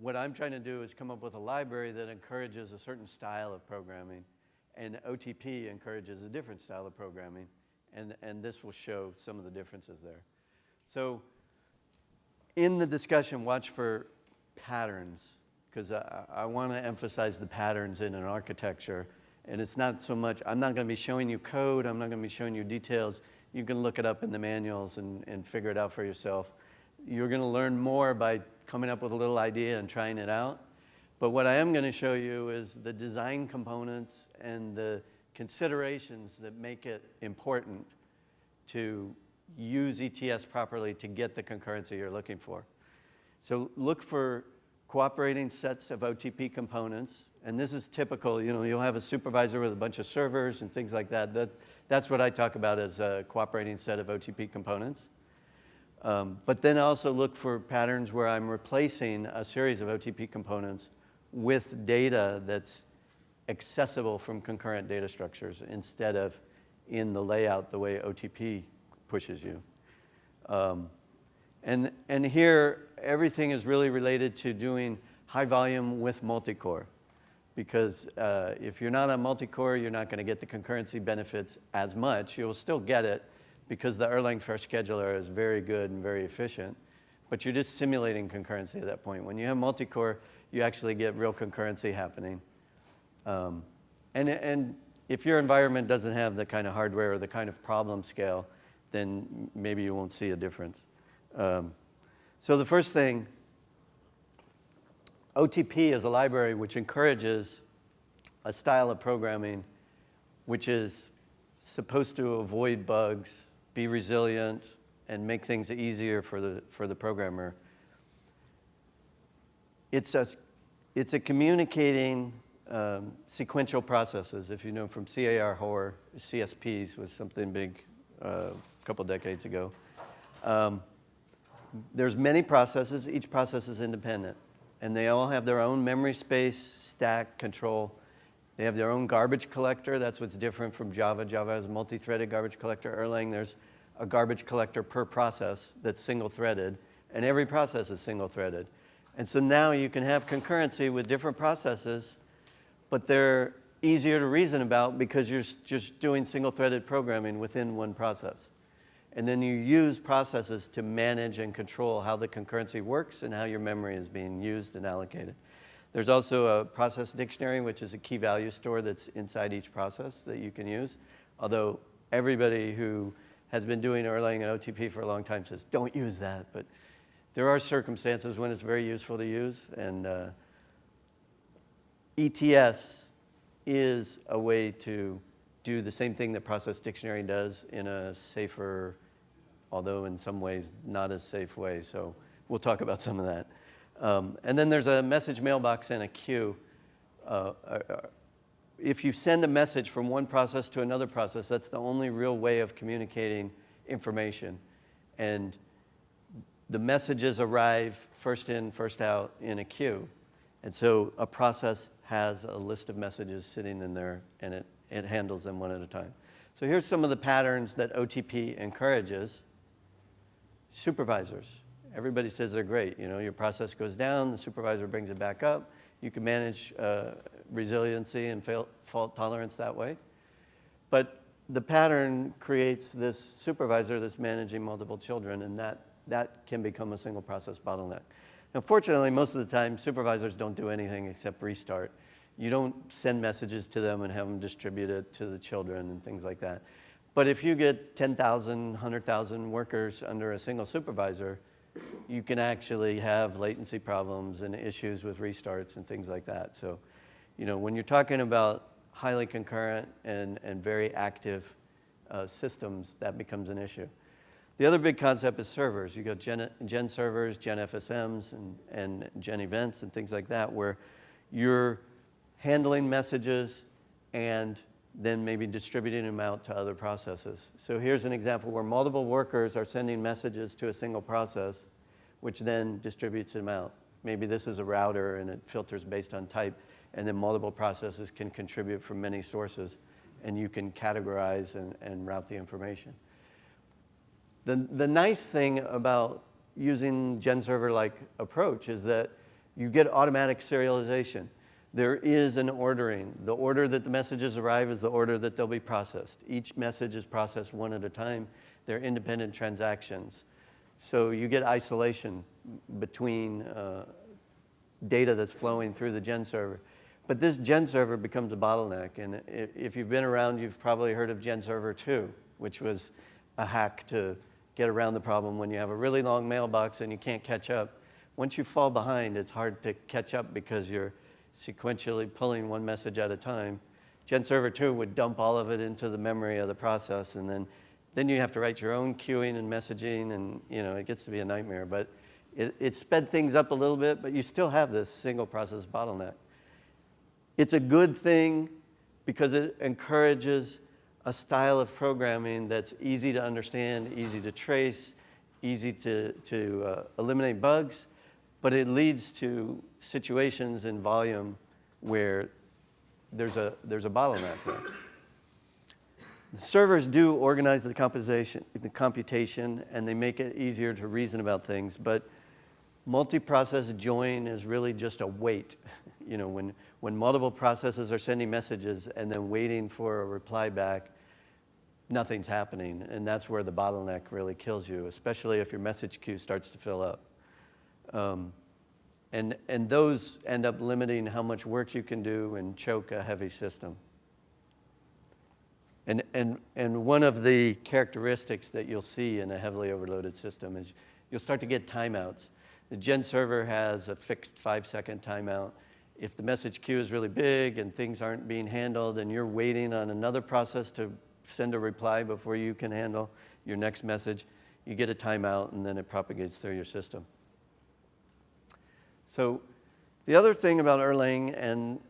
what I'm trying to do is come up with a library that encourages a certain style of programming, and OTP encourages a different style of programming, and this will show some of the differences there. So in the discussion, watch for patterns, because I want to emphasize the patterns in an architecture. And it's not so much, I'm not going to be showing you code, I'm not going to be showing you details. You can look it up in the manuals and figure it out for yourself. You're going to learn more by coming up with a little idea and trying it out. But what I am going to show you is the design components and the considerations that make it important to use ETS properly to get the concurrency you're looking for. So look for cooperating sets of OTP components. And this is typical, you'll have a supervisor with a bunch of servers and things like that. That's what I talk about as a cooperating set of OTP components. But then also look for patterns where I'm replacing a series of OTP components with data that's accessible from concurrent data structures instead of in the layout the way OTP pushes you. And here, everything is really related to doing high volume with multi-core. Because if you're not on multi-core, you're not going to get the concurrency benefits as much. You'll still get it because the Erlang for scheduler is very good and very efficient. But you're just simulating concurrency at that point. When you have multi-core, you actually get real concurrency happening. And if your environment doesn't have the kind of hardware or the kind of problem scale, then maybe you won't see a difference. So the first thing, OTP is a library which encourages a style of programming which is supposed to avoid bugs, be resilient, and make things easier for the programmer. It's a communicating sequential processes. If you know from CAR HOR, CSPs was something big a couple decades ago. There's many processes. Each process is independent. And they all have their own memory space, stack, control. They have their own garbage collector. That's what's different from Java. Java has a multi-threaded garbage collector. Erlang, there's a garbage collector per process that's single-threaded. And every process is single-threaded. And so now you can have concurrency with different processes, but they're easier to reason about because you're just doing single-threaded programming within one process. And then you use processes to manage and control how the concurrency works and how your memory is being used and allocated. There's also a process dictionary, which is a key value store that's inside each process that you can use. Although everybody who has been doing Erlang and OTP for a long time says, don't use that. But there are circumstances when it's very useful to use. And ETS is a way to do the same thing that process dictionary does in a safer, although in some ways not as safe way. So we'll talk about some of that. And then there's a message mailbox and a queue. If you send a message from one process to another process, that's the only real way of communicating information. And the messages arrive first in, first out in a queue. And so a process has a list of messages sitting in there, and it handles them one at a time. So here's some of the patterns that OTP encourages. Supervisors. Everybody says they're great. Your process goes down, the supervisor brings it back up. You can manage resiliency and fault tolerance that way. But the pattern creates this supervisor that's managing multiple children, and that can become a single process bottleneck. Now, fortunately, most of the time, supervisors don't do anything except restart. You don't send messages to them and have them distribute it to the children and things like that. But if you get 10,000, 100,000 workers under a single supervisor, you can actually have latency problems and issues with restarts and things like that. So, when you're talking about highly concurrent and very active systems, that becomes an issue. The other big concept is servers. You got Gen servers, Gen FSMs, and Gen events and things like that, where you're handling messages and then maybe distributing them out to other processes. So here's an example where multiple workers are sending messages to a single process, which then distributes them out. Maybe this is a router and it filters based on type, and then multiple processes can contribute from many sources, and you can categorize and route the information. The nice thing about using Gen server-like approach is that You get automatic serialization. There is an ordering. The order that the messages arrive is the order that they'll be processed. Each message is processed one at a time. They're independent transactions. So you get isolation between data that's flowing through the gen server. But this gen server becomes a bottleneck. And if you've been around, you've probably heard of gen server 2, which was a hack to get around the problem when you have a really long mailbox and you can't catch up. Once you fall behind, it's hard to catch up because you're sequentially pulling one message at a time. Gen server 2 would dump all of it into the memory of the process, and then you have to write your own queuing and messaging, and it gets to be a nightmare. But it sped things up a little bit, but you still have this single process bottleneck. It's a good thing because it encourages a style of programming that's easy to understand, easy to trace, easy to eliminate bugs, but it leads to situations in volume where there's a bottleneck there. The servers do organize the computation, and they make it easier to reason about things, but multi-process join is really just a wait. When multiple processes are sending messages and then waiting for a reply back, nothing's happening, and that's where the bottleneck really kills you, especially if your message queue starts to fill up. And those end up limiting how much work you can do and choke a heavy system. And one of the characteristics that you'll see in a heavily overloaded system is you'll start to get timeouts. The gen server has a fixed 5-second timeout. If the message queue is really big and things aren't being handled and you're waiting on another process to send a reply before you can handle your next message, you get a timeout and then it propagates through your system. So the other thing about Erlang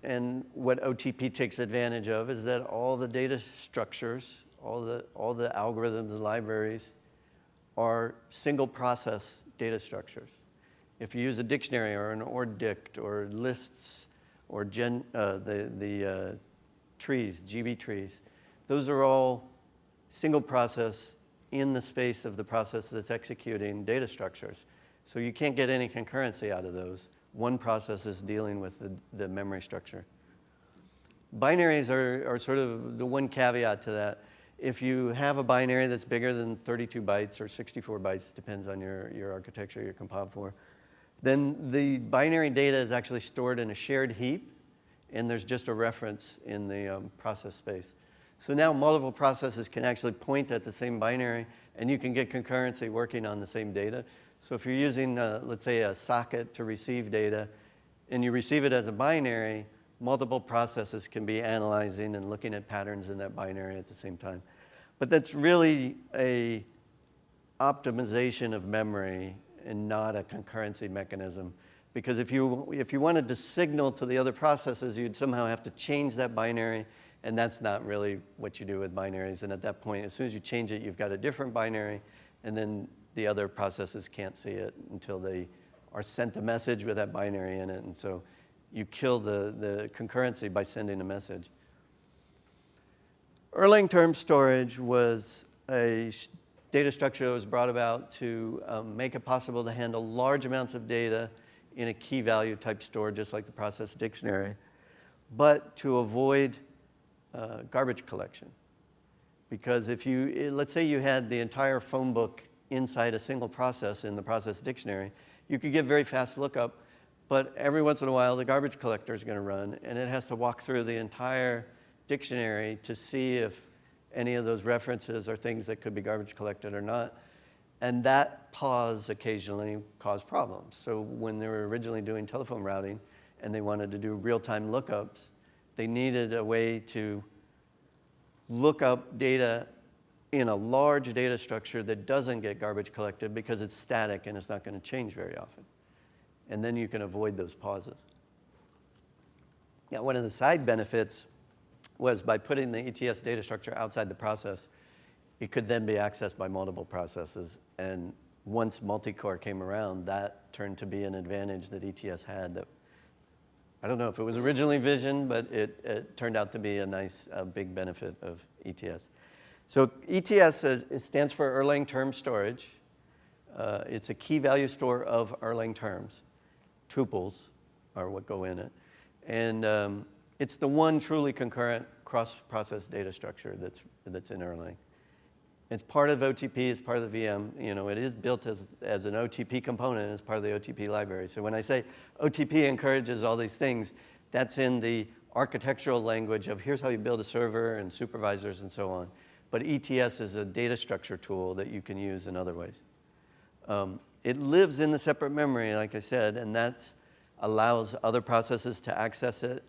and what OTP takes advantage of is that all the data structures, all the algorithms and libraries are single process data structures. If you use a dictionary or an ORDICT or lists or the trees, GB trees, those are all single process in the space of the process that's executing data structures. So you can't get any concurrency out of those. One process is dealing with the memory structure. Binaries are sort of the one caveat to that. If you have a binary that's bigger than 32 bytes or 64 bytes, depends on your architecture you're compiled for, then the binary data is actually stored in a shared heap, and there's just a reference in the process space. So now multiple processes can actually point at the same binary, and you can get concurrency working on the same data. So if you're using, let's say, a socket to receive data, and you receive it as a binary, multiple processes can be analyzing and looking at patterns in that binary at the same time. But that's really a optimization of memory and not a concurrency mechanism. Because if you wanted to signal to the other processes, you'd somehow have to change that binary, and that's not really what you do with binaries. And at that point, as soon as you change it, you've got a different binary, and then the other processes can't see it until they are sent a message with that binary in it. And so you kill the concurrency by sending a message. Erlang term storage was a data structure that was brought about to make it possible to handle large amounts of data in a key value type store, just like the process dictionary, but to avoid garbage collection. Because if let's say you had the entire phone book inside a single process in the process dictionary, you could get very fast lookup, but every once in a while the garbage collector is going to run, and it has to walk through the entire dictionary to see if any of those references are things that could be garbage collected or not. And that pause occasionally caused problems. So when they were originally doing telephone routing and they wanted to do real-time lookups, they needed a way to look up data in a large data structure that doesn't get garbage collected because it's static and it's not going to change very often. And then you can avoid those pauses. Now, one of the side benefits was by putting the ETS data structure outside the process, it could then be accessed by multiple processes. And once multi-core came around, that turned to be an advantage that ETS had that, I don't know if it was originally visioned, but it turned out to be a nice, big benefit of ETS. So ETS it stands for Erlang Term Storage. It's a key value store of Erlang terms, tuples. are what go in it. And it's the one truly concurrent cross-process data structure that's in Erlang. It's part of OTP, it's part of the VM. You know, it is built as an OTP component as part of the OTP library. So when I say OTP encourages all these things, that's in the architectural language of here's how you build a server and supervisors and so on. But ETS is a data structure tool that you can use in other ways. It lives in the separate memory, like I said, and that allows other processes to access it.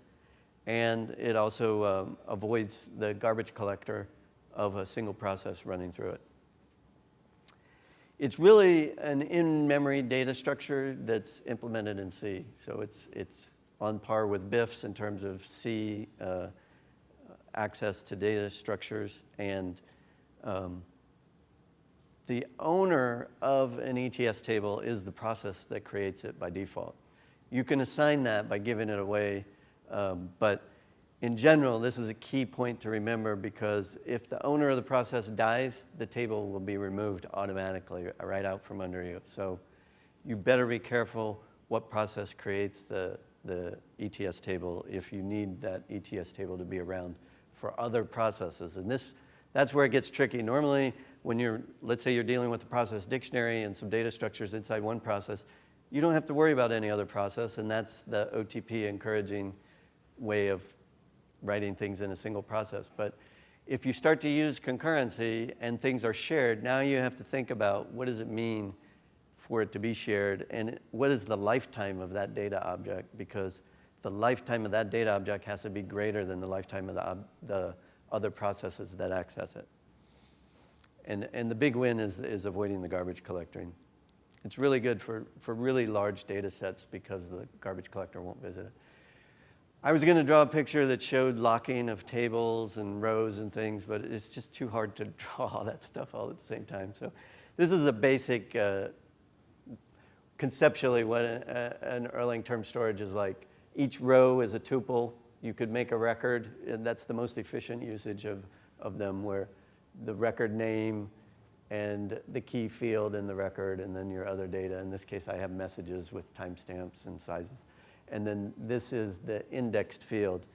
And it also avoids the garbage collector of a single process running through it. It's really an in-memory data structure that's implemented in C. So it's on par with BIFs in terms of C access to data structures. And the owner of an ETS table is the process that creates it by default. You can assign that by giving it away, but in general, this is a key point to remember because if the owner of the process dies, the table will be removed automatically right out from under you. So you better be careful what process creates the ETS table if you need that ETS table to be around for other processes. And that's where it gets tricky. Normally, when let's say you're dealing with a process dictionary and some data structures inside one process, you don't have to worry about any other process, and that's the OTP encouraging way of writing things in a single process. But if you start to use concurrency and things are shared, now you have to think about what does it mean for it to be shared and what is the lifetime of that data object, because the lifetime of that data object has to be greater than the lifetime of the other processes that access it. And the big win is avoiding the garbage collecting. It's really good for really large data sets because the garbage collector won't visit it. I was going to draw a picture that showed locking of tables and rows and things, but it's just too hard to draw all that stuff all at the same time. So this is a basic, conceptually, what an Erlang term storage is like. Each row is a tuple. You could make a record, and that's the most efficient usage of them, where the record name and the key field in the record, and then your other data. In this case, I have messages with timestamps and sizes. And then this is the indexed field.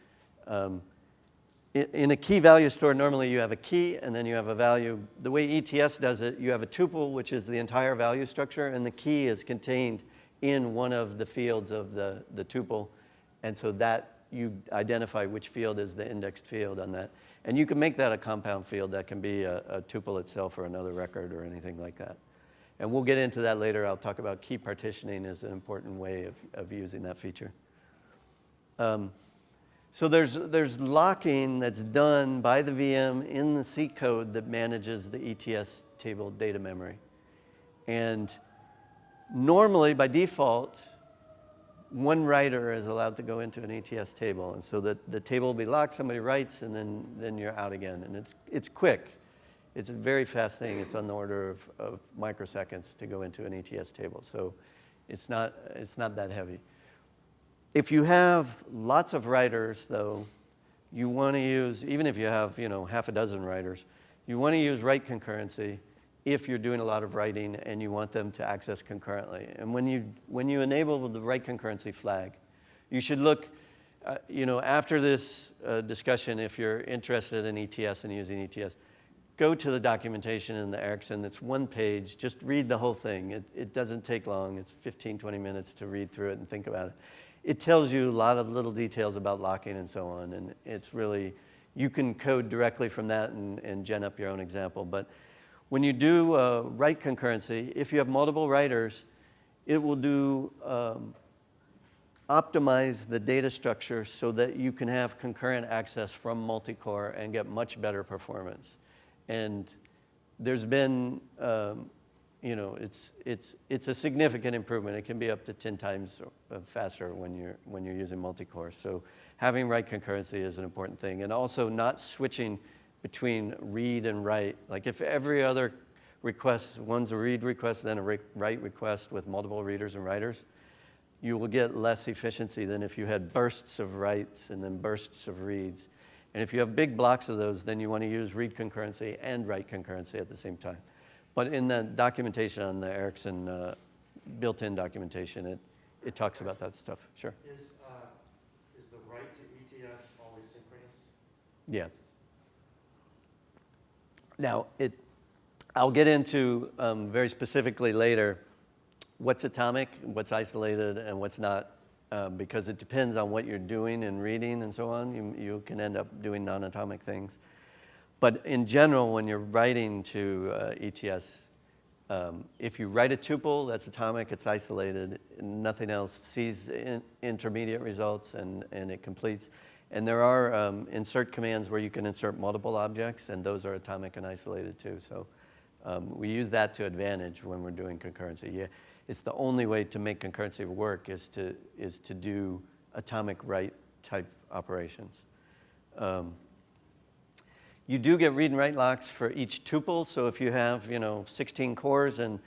In a key value store, normally you have a key and then you have a value. The way ETS does it, you have a tuple, which is the entire value structure, and the key is contained in one of the fields of the tuple. And so that you identify which field is the indexed field on that. And you can make that a compound field. That can be a tuple itself or another record or anything like that. And we'll get into that later. I'll talk about key partitioning as an important way of using that feature. So there's locking that's done by the VM in the C code that manages the ETS table data memory. And normally, by default, one writer is allowed to go into an ETS table. And so the table will be locked, somebody writes, and then you're out again. And it's quick. It's a very fast thing. It's on the order of microseconds to go into an ETS table. So it's not that heavy. If you have lots of writers, though, you want to use, even if you have half a dozen writers, you want to use write concurrency if you're doing a lot of writing and you want them to access concurrently. And when you enable the write concurrency flag, you should look, after this discussion, if you're interested in ETS and using ETS, go to the documentation in the Ericsson. It's one page. Just read the whole thing. It doesn't take long. It's 15, 20 minutes to read through it and think about it. It tells you a lot of little details about locking and so on. And it's really, you can code directly from that and gen up your own example. But when you do write concurrency, if you have multiple writers, it will do optimize the data structure so that you can have concurrent access from multi-core and get much better performance. And there's been, it's a significant improvement. It can be up to 10 times faster when you're using multi-core. So having write concurrency is an important thing, and also not switching between read and write. Like if every other request, one's a read request, then a write request with multiple readers and writers, you will get less efficiency than if you had bursts of writes and then bursts of reads. And if you have big blocks of those, then you want to use read concurrency and write concurrency at the same time. But in the documentation on the Ericsson built-in documentation, it talks about that stuff. Sure. Is the write to ETS always synchronous? Yes. Now, I'll get into very specifically later what's atomic, what's isolated, and what's not, because it depends on what you're doing and reading and so on. You can end up doing non-atomic things. But in general, when you're writing to ETS, if you write a tuple, that's atomic, it's isolated, nothing else sees intermediate results, and it completes. And there are insert commands where you can insert multiple objects, and those are atomic and isolated too. So we use that to advantage when we're doing concurrency. Yeah, it's the only way to make concurrency work is to do atomic write type operations. You do get read and write locks for each tuple. So if you have 16 cores and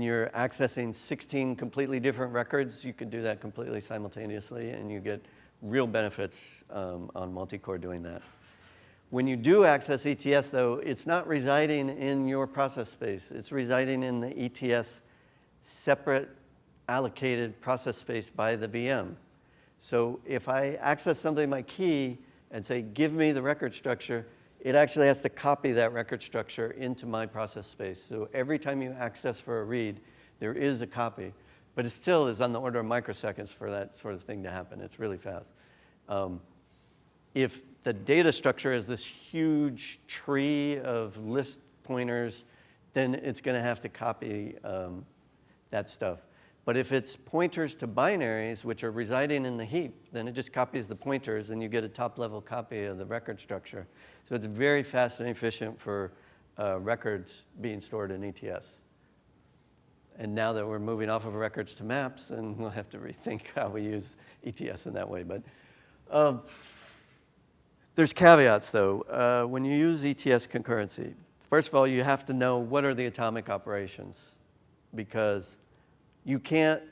you're accessing 16 completely different records, you can do that completely simultaneously, and you get real benefits on multi-core doing that. When you do access ETS, though, it's not residing in your process space. It's residing in the ETS separate allocated process space by the VM. So if I access something in my key and say, give me the record structure, it actually has to copy that record structure into my process space. So every time you access for a read, there is a copy. But it still is on the order of microseconds for that sort of thing to happen. It's really fast. If the data structure is this huge tree of list pointers, then it's going to have to copy that stuff. But if it's pointers to binaries, which are residing in the heap, then it just copies the pointers, and you get a top-level copy of the record structure. So it's very fast and efficient for records being stored in ETS. And now that we're moving off of records to maps, then we'll have to rethink how we use ETS in that way. But there's caveats, though. When you use ETS concurrency, first of all, you have to know what are the atomic operations, because you can't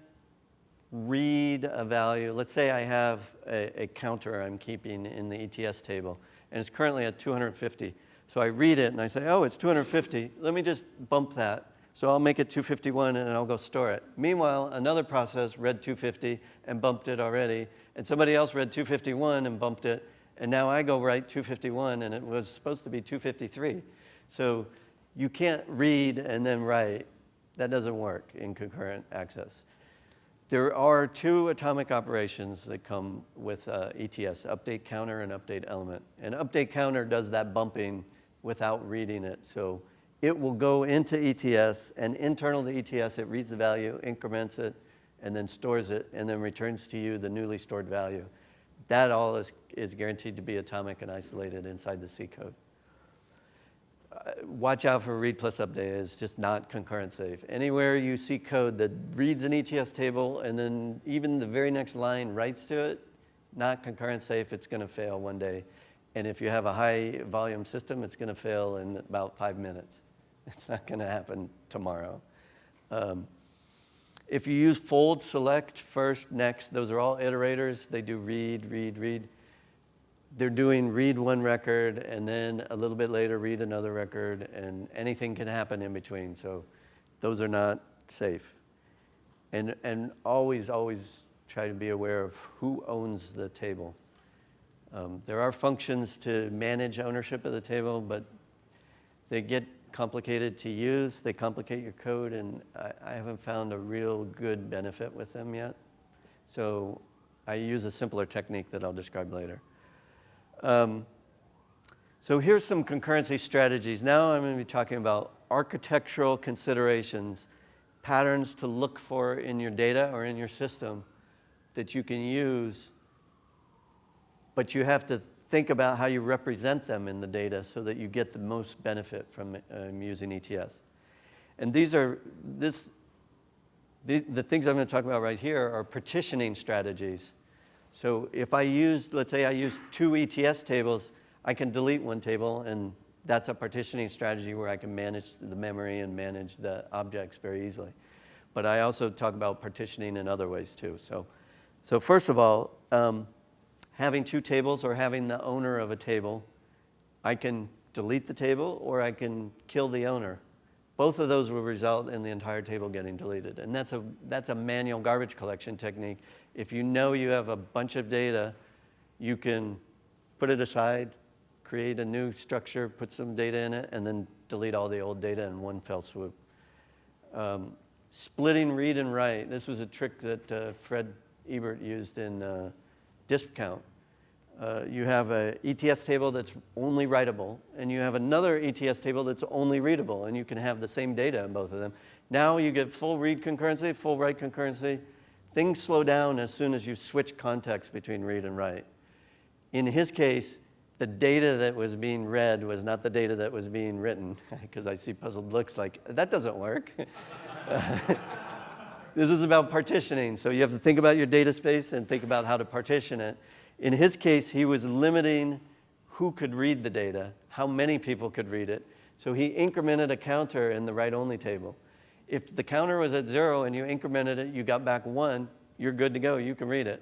read a value. Let's say I have a counter I'm keeping in the ETS table, and it's currently at 250. So I read it, and I say, oh, it's 250. Let me just bump that. So I'll make it 251, and I'll go store it. Meanwhile, another process read 250 and bumped it already, and somebody else read 251 and bumped it, and now I go write 251, and it was supposed to be 253. So you can't read and then write. That doesn't work in concurrent access. There are two atomic operations that come with ETS, update counter and update element. And update counter does that bumping without reading it. So it will go into ETS, and internal to ETS, it reads the value, increments it, and then stores it, and then returns to you the newly stored value. That all is guaranteed to be atomic and isolated inside the C code. Watch out for read plus update. It's just not concurrent safe. Anywhere you see code that reads an ETS table and then even the very next line writes to it, not concurrent safe, it's going to fail one day. And if you have a high volume system, it's going to fail in about 5 minutes. It's not going to happen tomorrow. If you use fold, select, first, next, those are all iterators. They do read, read, read. They're doing read one record, and then a little bit later read another record, and anything can happen in between. So those are not safe. And always, always try to be aware of who owns the table. There are functions to manage ownership of the table, but they get complicated to use. They complicate your code, and I haven't found a real good benefit with them yet. So I use a simpler technique that I'll describe later. So here's some concurrency strategies. Now I'm going to be talking about architectural considerations, patterns to look for in your data or in your system that you can use, but you have to think about how you represent them in the data so that you get the most benefit from using ETS. And these are, the things I'm going to talk about right here are partitioning strategies. So if I use, let's say I use 2 ETS tables, I can delete one table, and that's a partitioning strategy where I can manage the memory and manage the objects very easily. But I also talk about partitioning in other ways too. So first of all, having 2 tables or having the owner of a table, I can delete the table or I can kill the owner. both of those will result in the entire table getting deleted. And that's a manual garbage collection technique. If you know you have a bunch of data, you can put it aside, create a new structure, put some data in it, and then delete all the old data in one fell swoop. Splitting read and write. This was a trick that Fred Ebert used in disk count. You have an ETS table that's only writable, and you have another ETS table that's only readable, and you can have the same data in both of them. Now you get full read concurrency, full write concurrency. Things slow down as soon as you switch context between read and write. In his case, the data that was being read was not the data that was being written, because I see puzzled looks like, that doesn't work. This is about partitioning, so you have to think about your data space and think about how to partition it. In his case, he was limiting who could read the data, how many people could read it, so he incremented a counter in the write-only table. If the counter was at 0 and you incremented it, you got back 1, you're good to go, you can read it.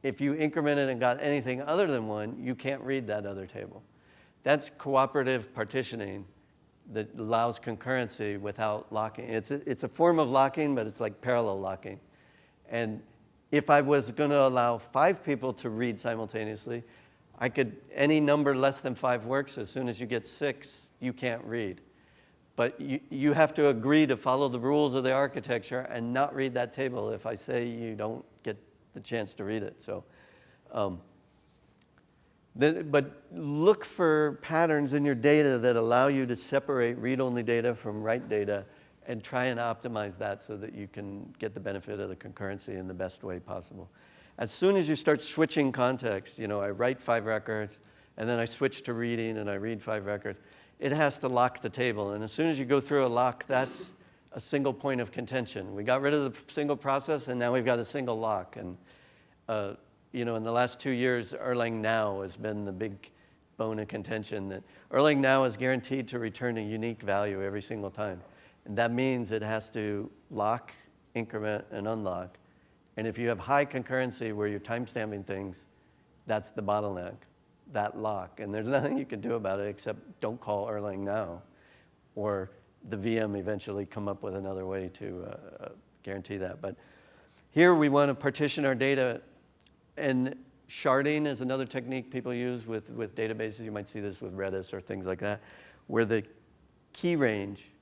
If you incremented and got anything other than 1, you can't read that other table. That's cooperative partitioning that allows concurrency without locking. It's a form of locking, but it's like parallel locking. And if I was going to allow 5 people to read simultaneously, any number less than 5 works. As soon as you get 6, you can't read. But you have to agree to follow the rules of the architecture and not read that table if I say you don't get the chance to read it. So, but look for patterns in your data that allow you to separate read-only data from write data and try and optimize that so that you can get the benefit of the concurrency in the best way possible. As soon as you start switching context, I write 5 records, and then I switch to reading, and I read 5 records, it has to lock the table. And as soon as you go through a lock, that's a single point of contention. We got rid of the single process, and now we've got a single lock. And in the last 2 years, Erlang Now has been the big bone of contention. That Erlang Now is guaranteed to return a unique value every single time. And that means it has to lock, increment, and unlock. And if you have high concurrency where you're timestamping things, that's the bottleneck, that lock. And there's nothing you can do about it except don't call Erlang Now, or the VM eventually come up with another way to guarantee that. But here we want to partition our data, and sharding is another technique people use with databases. You might see this with Redis or things like that, where the key range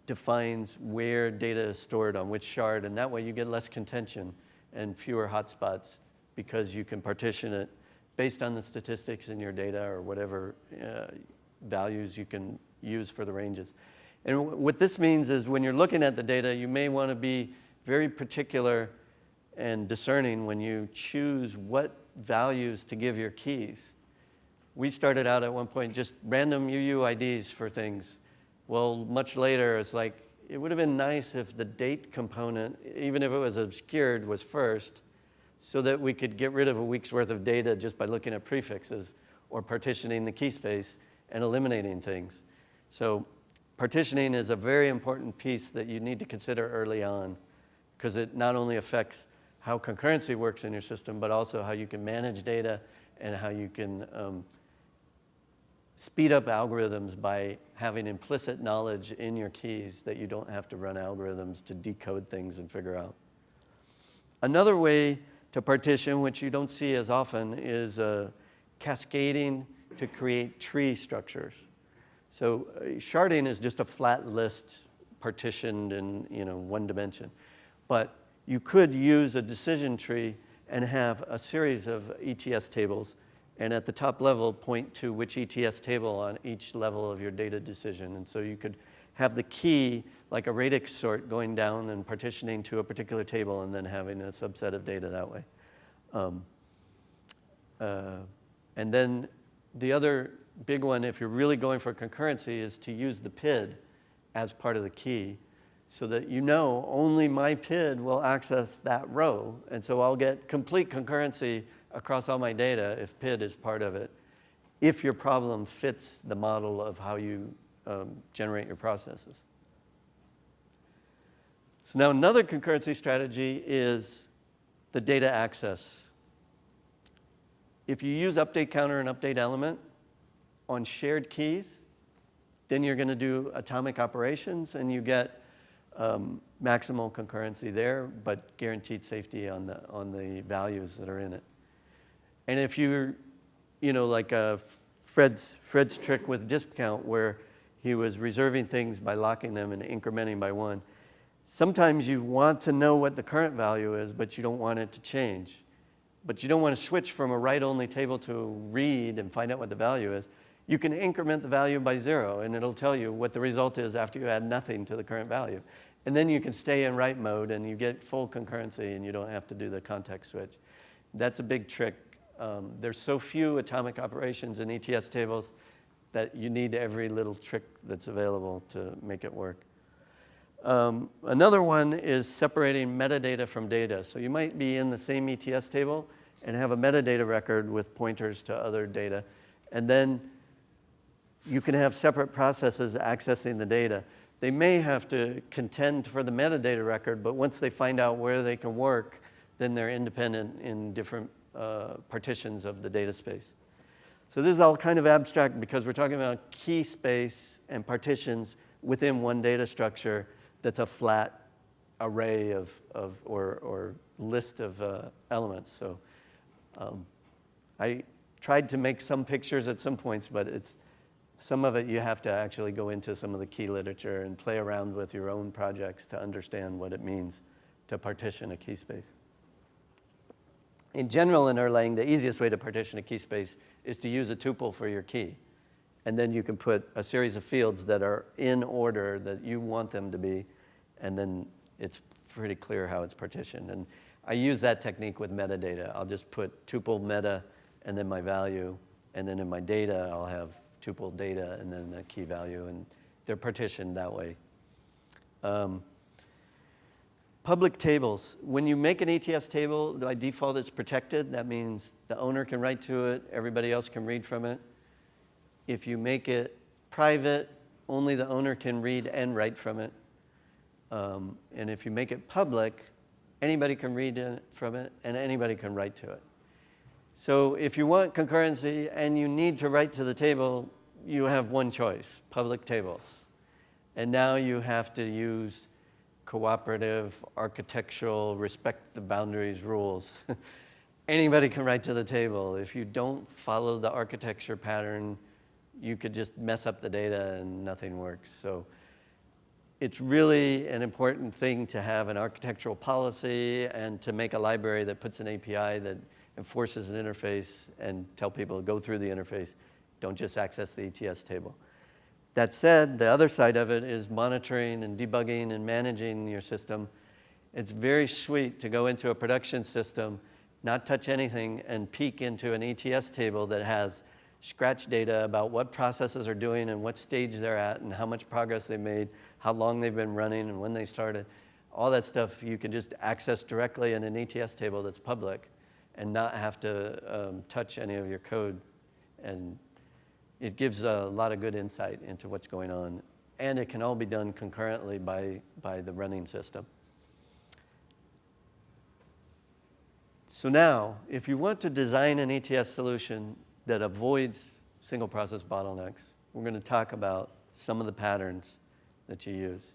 defines where data is stored on which shard, and that way you get less contention and fewer hotspots because you can partition it based on the statistics in your data or whatever values you can use for the ranges. And what this means is when you're looking at the data, you may want to be very particular and discerning when you choose what values to give your keys. We started out at one point just random UUIDs for things. Well, much later, it's like, it would have been nice if the date component, even if it was obscured, was first, so that we could get rid of a week's worth of data just by looking at prefixes or partitioning the key space and eliminating things. So partitioning is a very important piece that you need to consider early on, because it not only affects how concurrency works in your system, but also how you can manage data and how you can speed up algorithms by having implicit knowledge in your keys that you don't have to run algorithms to decode things and figure out. Another way to partition, which you don't see as often, is cascading to create tree structures. So sharding is just a flat list partitioned in one dimension. But you could use a decision tree and have a series of ETS tables, and at the top level point to which ETS table on each level of your data decision. And so you could have the key like a radix sort going down and partitioning to a particular table and then having a subset of data that way. And then the other big one, if you're really going for concurrency, is to use the PID as part of the key, so that only my PID will access that row. And so I'll get complete concurrency across all my data if PID is part of it, if your problem fits the model of how you generate your processes. So now another concurrency strategy is the data access. If you use update counter and update element on shared keys, then you're going to do atomic operations, and you get maximal concurrency there, but guaranteed safety on the values that are in it. And if you're, like Fred's trick with disk count, where he was reserving things by locking them and incrementing by 1, sometimes you want to know what the current value is, but you don't want it to change. But you don't want to switch from a write-only table to read and find out what the value is. You can increment the value by 0, and it'll tell you what the result is after you add nothing to the current value. And then you can stay in write mode, and you get full concurrency, and you don't have to do the context switch. That's a big trick. There's so few atomic operations in ETS tables that you need every little trick that's available to make it work. Another one is separating metadata from data. So you might be in the same ETS table and have a metadata record with pointers to other data. And then you can have separate processes accessing the data. They may have to contend for the metadata record, but once they find out where they can work, then they're independent in different partitions of the data space. So this is all kind of abstract because we're talking about key space and partitions within one data structure that's a flat array or list of elements. So I tried to make some pictures at some points, but some of it you have to actually go into some of the key literature and play around with your own projects to understand what it means to partition a key space. In general, in Erlang, the easiest way to partition a key space is to use a tuple for your key. And then you can put a series of fields that are in order that you want them to be, and then it's pretty clear how it's partitioned. And I use that technique with metadata. I'll just put tuple meta and then my value, and then in my data, I'll have tuple data and then the key value, and they're partitioned that way. Public tables. When you make an ETS table, by default it's protected. That means the owner can write to it, everybody else can read from it. If you make it private, only the owner can read and write from it. And if you make it public, anybody can read from it and anybody can write to it. So if you want concurrency and you need to write to the table, you have one choice, public tables. And now you have to use cooperative, architectural, respect the boundaries rules. Anybody can write to the table. If you don't follow the architecture pattern, you could just mess up the data and nothing works. So it's really an important thing to have an architectural policy and to make a library that puts an API that enforces an interface and tell people to go through the interface. Don't just access the ETS table. That said, the other side of it is monitoring and debugging and managing your system. It's very sweet to go into a production system, not touch anything, and peek into an ETS table that has scratch data about what processes are doing and what stage they're at and how much progress they made, how long they've been running and when they started. All that stuff you can just access directly in an ETS table that's public and not have to touch any of your code. And it gives a lot of good insight into what's going on. And it can all be done concurrently by the running system. So now, if you want to design an ETS solution that avoids single process bottlenecks, we're going to talk about some of the patterns that you use.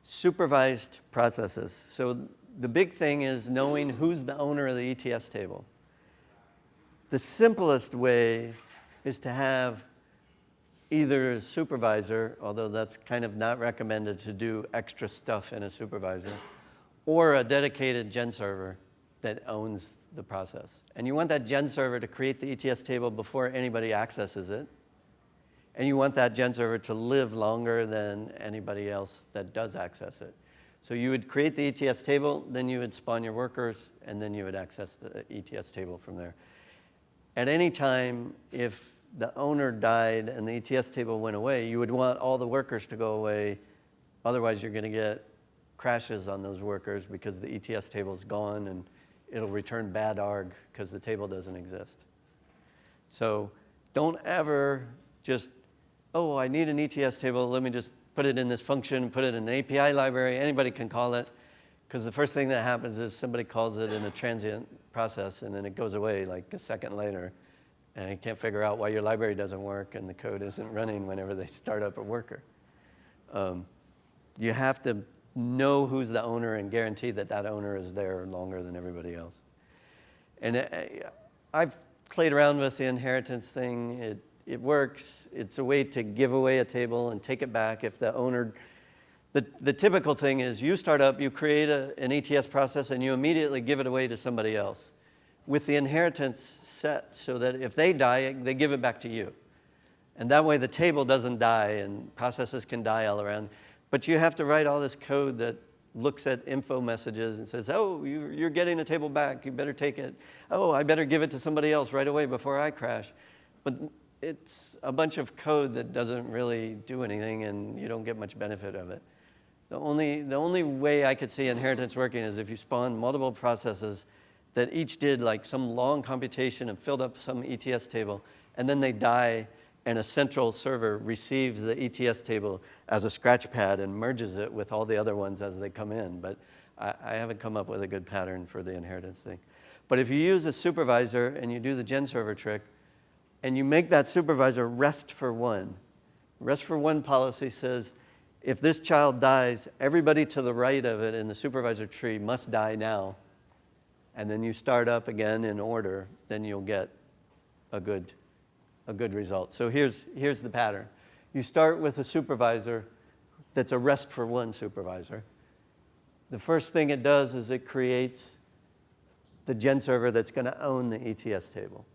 Supervised processes. So the big thing is knowing who's the owner of the ETS table. The simplest way is to have either a supervisor, although that's kind of not recommended to do extra stuff in a supervisor, or a dedicated gen server that owns the process. And you want that gen server to create the ETS table before anybody accesses it. And you want that gen server to live longer than anybody else that does access it. So you would create the ETS table, then you would spawn your workers, and then you would access the ETS table from there. At any time, if the owner died and the ETS table went away, you would want all the workers to go away. Otherwise, you're going to get crashes on those workers because the ETS table is gone and it'll return bad arg because the table doesn't exist. So don't ever just, oh, I need an ETS table. Let me just put it in this function, put it in an API library. Anybody can call it. Because the first thing that happens is somebody calls it in a transient process and then it goes away like a second later And you can't figure out why your library doesn't work and the code isn't running whenever they start up a worker. You have to know who's the owner and guarantee that that owner is there longer than everybody else. And I've played around with the inheritance thing. It works. It's a way to give away a table and take it back if the owner... The typical thing is you start up, you create an ETS process, and you immediately give it away to somebody else with the inheritance set so that if they die, they give it back to you. And that way the table doesn't die and processes can die all around. But you have to write all this code that looks at info messages and says, oh, you're getting a table back, you better take it. Oh, I better give it to somebody else right away before I crash. But it's a bunch of code that doesn't really do anything and you don't get much benefit of it. The only way I could see inheritance working is if you spawn multiple processes that each did like some long computation and filled up some ETS table, and then they die, and a central server receives the ETS table as a scratch pad and merges it with all the other ones as they come in. But I haven't come up with a good pattern for the inheritance thing. But if you use a supervisor and you do the gen server trick, and you make that supervisor rest for one policy says, if this child dies, everybody to the right of it in the supervisor tree must die now. And then you start up again in order, then you'll get a good result. So here's the pattern. You start with a supervisor that's a rest for one supervisor. The first thing it does is it creates the gen server that's going to own the ETS table.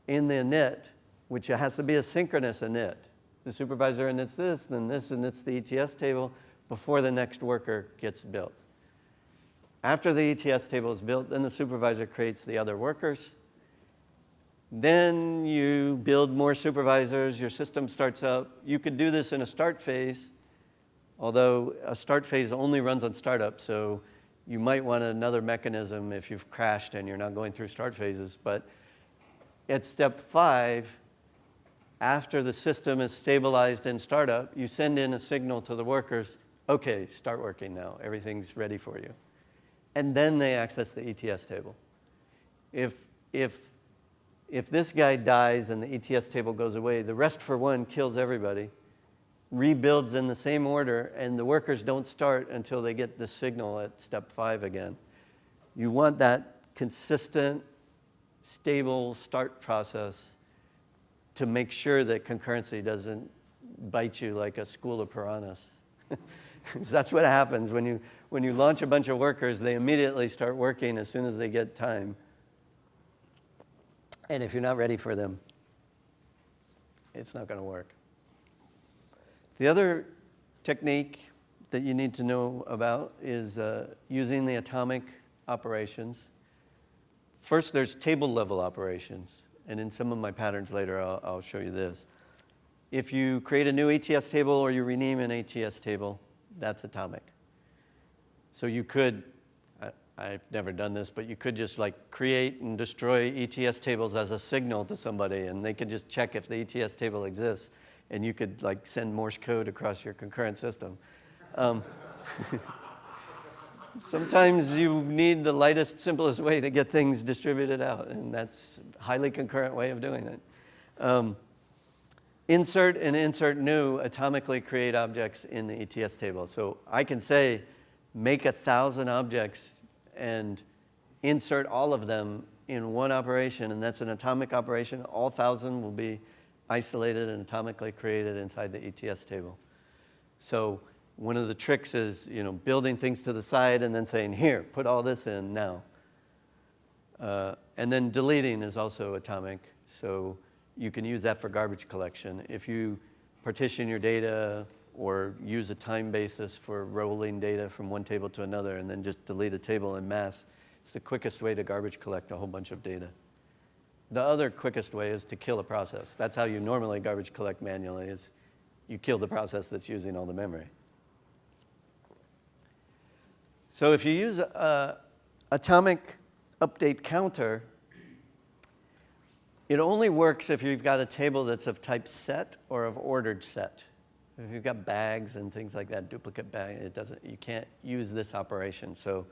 In the init, which has to be a synchronous init, the supervisor inits this, then this inits the ETS table before the next worker gets built. After the ETS table is built, then the supervisor creates the other workers. Then you build more supervisors, your system starts up. You could do this in a start phase, although a start phase only runs on startup, so you might want another mechanism if you've crashed and you're not going through start phases. But at step 5, after the system is stabilized in startup, you send in a signal to the workers, okay, start working now, everything's ready for you. And then they access the ETS table. If this guy dies and the ETS table goes away, the rest for one kills everybody, rebuilds in the same order, and the workers don't start until they get the signal at step 5 again. You want that consistent, stable start process to make sure that concurrency doesn't bite you like a school of piranhas. That's what happens when you launch a bunch of workers, they immediately start working as soon as they get time. And if you're not ready for them, it's not going to work. The other technique that you need to know about is using the atomic operations. First, there's table level operations. And in some of my patterns later, I'll show you this. If you create a new ETS table or you rename an ETS table, that's atomic. So you could, I've never done this, but you could just like create and destroy ETS tables as a signal to somebody, and they could just check if the ETS table exists, and you could like send Morse code across your concurrent system. Sometimes you need the lightest, simplest way to get things distributed out, and that's a highly concurrent way of doing it. Insert and insert new atomically create objects in the ETS table. So I can say, make 1,000 objects and insert all of them in one operation, and that's an atomic operation. All 1,000 will be isolated and atomically created inside the ETS table. So one of the tricks is, building things to the side and then saying, here, put all this in now. And then deleting is also atomic, so you can use that for garbage collection. If you partition your data or use a time basis for rolling data from one table to another and then just delete a table en masse, it's the quickest way to garbage collect a whole bunch of data. The other quickest way is to kill a process. That's how you normally garbage collect manually, is you kill the process that's using all the memory. So if you use atomic update counter, it only works if you've got a table that's of type set or of ordered set. If you've got bags and things like that, duplicate bag, you can't use this operation. So,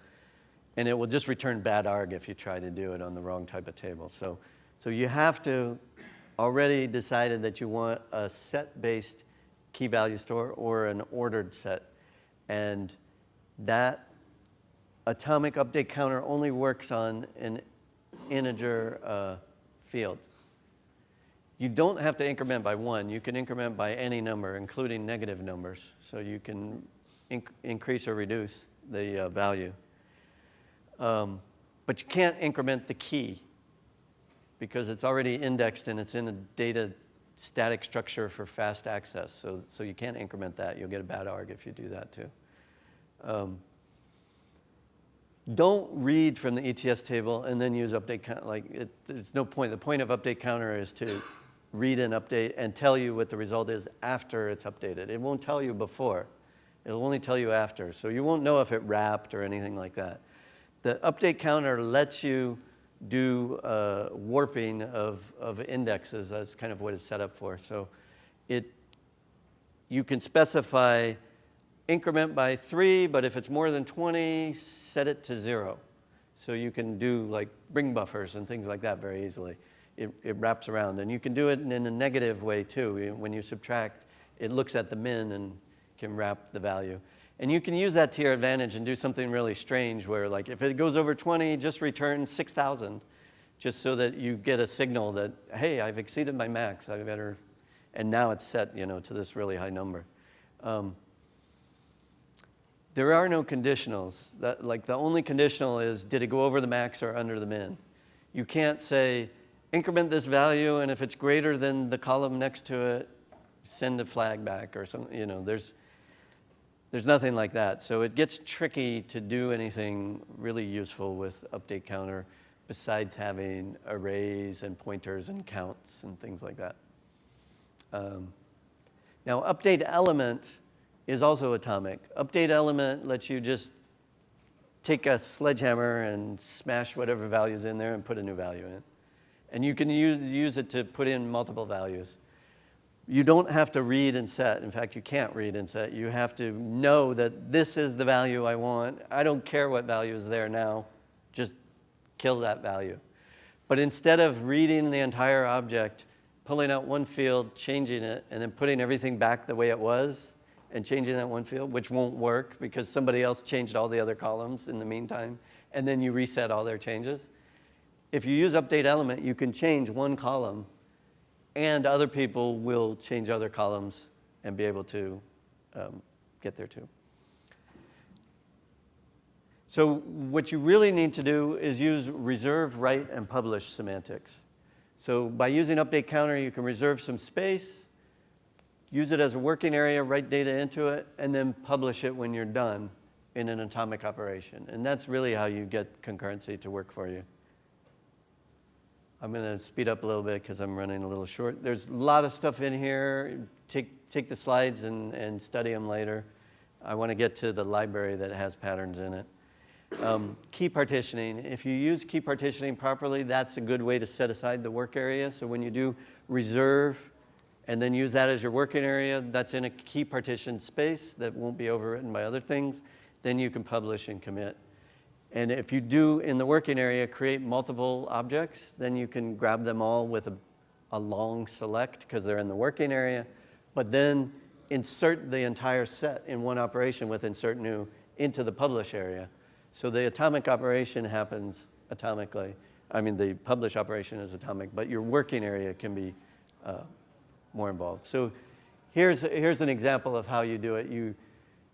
and it will just return bad arg if you try to do it on the wrong type of table. So So you have to already decided that you want a set-based key value store or an ordered set. And that atomic update counter only works on an integer field. You don't have to increment by 1. You can increment by any number, including negative numbers. So you can increase or reduce the value. But you can't increment the key because it's already indexed and it's in a data static structure for fast access. So you can't increment that. You'll get a bad arg if you do that too. Don't read from the ETS table and then use update counter. There's no point. The point of update counter is to read an update and tell you what the result is after it's updated. It won't tell you before. It'll only tell you after. So you won't know if it wrapped or anything like that. The update counter lets you do warping of indexes. That's kind of what it's set up for. So you can specify increment by 3, but if it's more than 20, set it to 0. So you can do like bring buffers and things like that very easily. It wraps around. And you can do it in a negative way too. When you subtract, it looks at the min and can wrap the value. And you can use that to your advantage and do something really strange where like if it goes over 20, just return 6,000 just so that you get a signal that, hey, I've exceeded my max. I better, and now it's set, to this really high number. There are no conditionals. The only conditional is, did it go over the max or under the min? You can't say, increment this value, and if it's greater than the column next to it, send a flag back or something. There's nothing like that. So it gets tricky to do anything really useful with update counter besides having arrays and pointers and counts and things like that. Now, update element is also atomic. Update element lets you just take a sledgehammer and smash whatever value's in there and put a new value in. And you can use it to put in multiple values. You don't have to read and set. In fact, you can't read and set. You have to know that this is the value I want. I don't care what value is there now. Just kill that value. But instead of reading the entire object, pulling out one field, changing it, and then putting everything back the way it was, and changing that one field, which won't work because somebody else changed all the other columns in the meantime, and then you reset all their changes. If you use update element, you can change one column, and other people will change other columns and be able to get there too. So what you really need to do is use reserve, write, and publish semantics. So by using update counter, you can reserve some space, use it as a working area, write data into it, and then publish it when you're done in an atomic operation. And that's really how you get concurrency to work for you. I'm going to speed up a little bit because I'm running a little short. There's a lot of stuff in here. Take the slides and study them later. I want to get to the library that has patterns in it. Key partitioning. If you use key partitioning properly, that's a good way to set aside the work area. So when you do reserve and then use that as your working area, that's in a key partition space that won't be overwritten by other things, then you can publish and commit. And if you do, in the working area, create multiple objects, then you can grab them all with a long select because they're in the working area, but then insert the entire set in one operation with insert new into the publish area. So the atomic operation happens atomically. I mean, the publish operation is atomic, but your working area can be more involved. So here's an example of how you do it.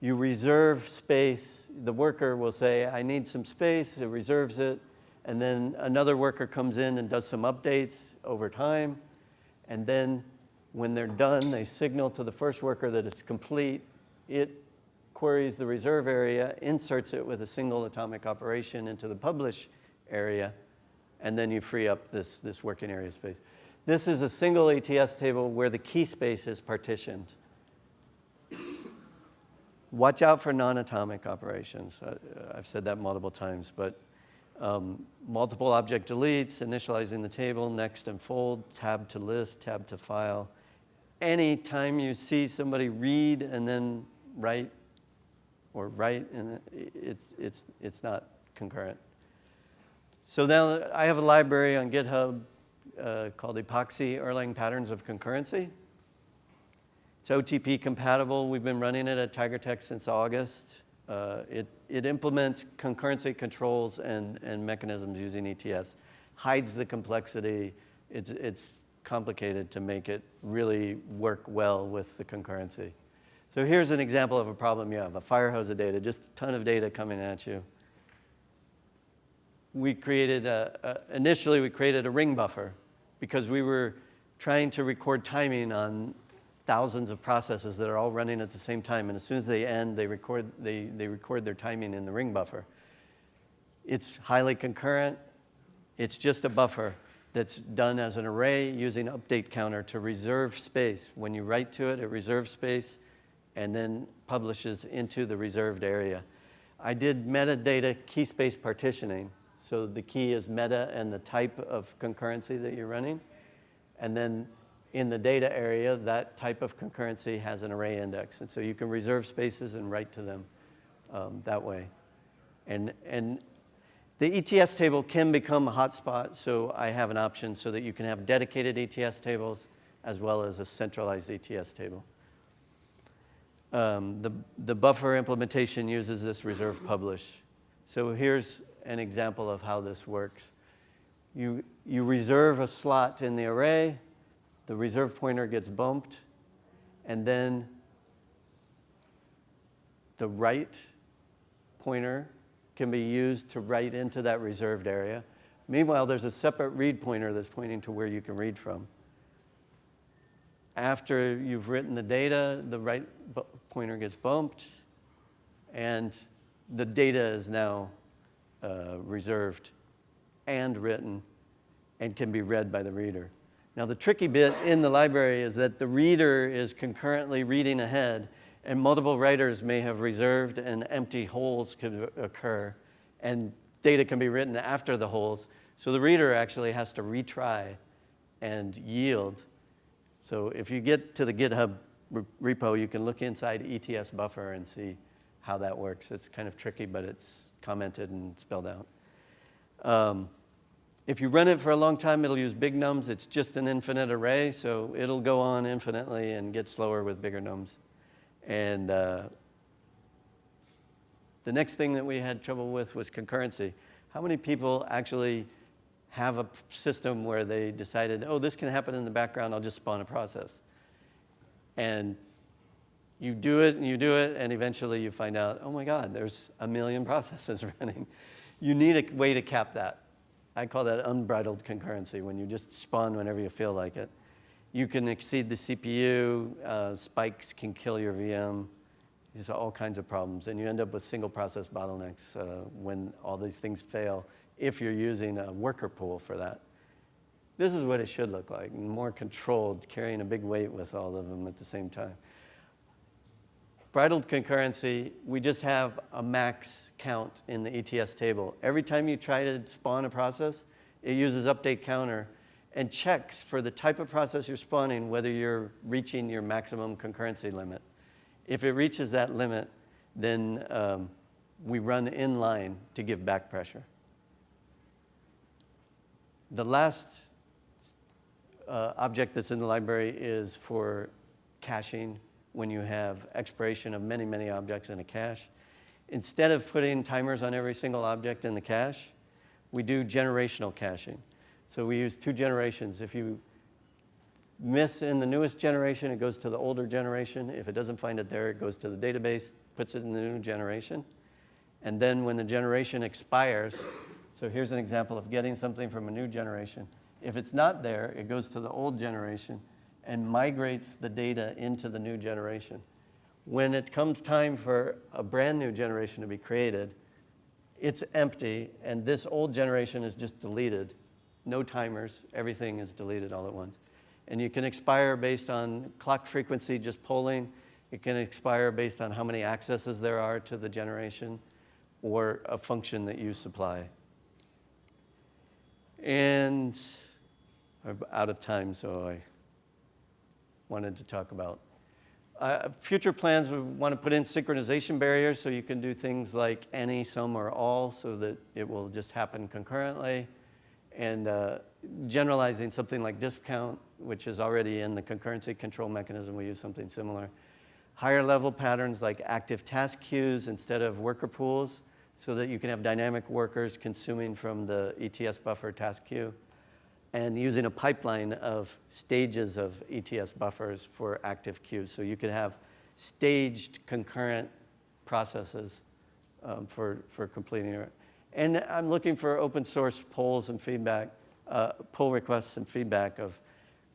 You reserve space. The worker will say, I need some space. It reserves it. And then another worker comes in and does some updates over time. And then when they're done, they signal to the first worker that it's complete. It queries the reserve area, inserts it with a single atomic operation into the publish area, and then you free up this working area space. This is a single ETS table where the key space is partitioned. Watch out for non-atomic operations. I've said that multiple times, but multiple object deletes, initializing the table, next and fold, tab to list, tab to file. Anytime you see somebody read and then write, or write, and it's not concurrent. So now I have a library on GitHub. called Epoxy Erlang Patterns of Concurrency. It's OTP compatible. We've been running it at TigerTech since August. It implements concurrency controls and mechanisms using ETS, hides the complexity. It's complicated to make it really work well with the concurrency. So here's an example of a problem you have, a fire hose of data, just a ton of data coming at you. We created initially we created a ring buffer because we were trying to record timing on thousands of processes that are all running at the same time, and as soon as they end, they record their timing in the ring buffer. It's highly concurrent. It's just a buffer that's done as an array using update counter to reserve space. When you write to it, it reserves space and then publishes into the reserved area. I did metadata key space partitioning, so the key is meta and the type of concurrency that you're running, and then in the data area, that type of concurrency has an array index. And so you can reserve spaces and write to them that way. And the ETS table can become a hotspot, so I have an option so that you can have dedicated ETS tables as well as a centralized ETS table. The buffer implementation uses this reserve publish. So here's an example of how this works. You reserve a slot in the array, the reserve pointer gets bumped, and then the write pointer can be used to write into that reserved area. Meanwhile, there's a separate read pointer that's pointing to where you can read from. After you've written the data, the write pointer gets bumped, and the data is now reserved and written and can be read by the reader. Now, the tricky bit in the library is that the reader is concurrently reading ahead, and multiple writers may have reserved and empty holes could occur, and data can be written after the holes. So the reader actually has to retry and yield. So if you get to the GitHub repo, you can look inside ETS buffer and see how that works. It's kind of tricky, but it's commented and spelled out. If you run it for a long time, it'll use big nums. It's just an infinite array, so it'll go on infinitely and get slower with bigger nums. And the next thing that we had trouble with was concurrency. How many people actually have a system where they decided, oh, this can happen in the background, I'll just spawn a process? And you do it, and eventually you find out, oh my God, there's a million processes running. You need a way to cap that. I call that unbridled concurrency, when you just spawn whenever you feel like it. You can exceed the CPU, spikes can kill your VM. These are all kinds of problems, and you end up with single process bottlenecks when all these things fail, if you're using a worker pool for that. This is what it should look like, more controlled, carrying a big weight with all of them at the same time. Bridled concurrency, we just have a max count in the ETS table. Every time you try to spawn a process, it uses update counter and checks for the type of process you're spawning whether you're reaching your maximum concurrency limit. If it reaches that limit, then we run inline to give back pressure. The last object that's in the library is for caching when you have expiration of many, many objects in a cache. Instead of putting timers on every single object in the cache, we do generational caching. So we use 2 generations. If you miss in the newest generation, it goes to the older generation. If it doesn't find it there, it goes to the database, puts it in the new generation. And then when the generation expires, so here's an example of getting something from a new generation. If it's not there, it goes to the old generation and migrates the data into the new generation. When it comes time for a brand new generation to be created, it's empty, and this old generation is just deleted. No timers, everything is deleted all at once. And you can expire based on clock frequency, just polling. It can expire based on how many accesses there are to the generation or a function that you supply. And I'm out of time, so I wanted to talk about future plans. We want to put in synchronization barriers so you can do things like any, some, or all so that it will just happen concurrently. and generalizing something like disk count, which is already in the concurrency control mechanism. We use something similar. Higher level patterns like active task queues instead of worker pools, so that you can have dynamic workers consuming from the ETS buffer task queue, and using a pipeline of stages of ETS buffers for active queues. So you could have staged concurrent processes for completing it. And I'm looking for open source polls and feedback, pull requests and feedback of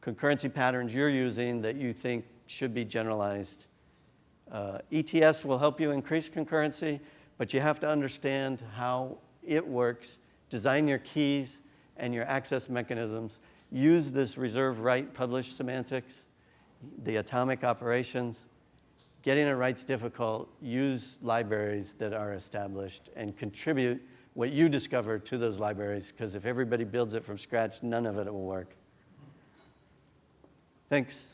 concurrency patterns you're using that you think should be generalized. ETS will help you increase concurrency, but you have to understand how it works, design your keys and your access mechanisms, use this reserve write publish semantics, the atomic operations. Getting it right's difficult. Use libraries that are established and contribute what you discover to those libraries, because if everybody builds it from scratch, none of it will work. Thanks.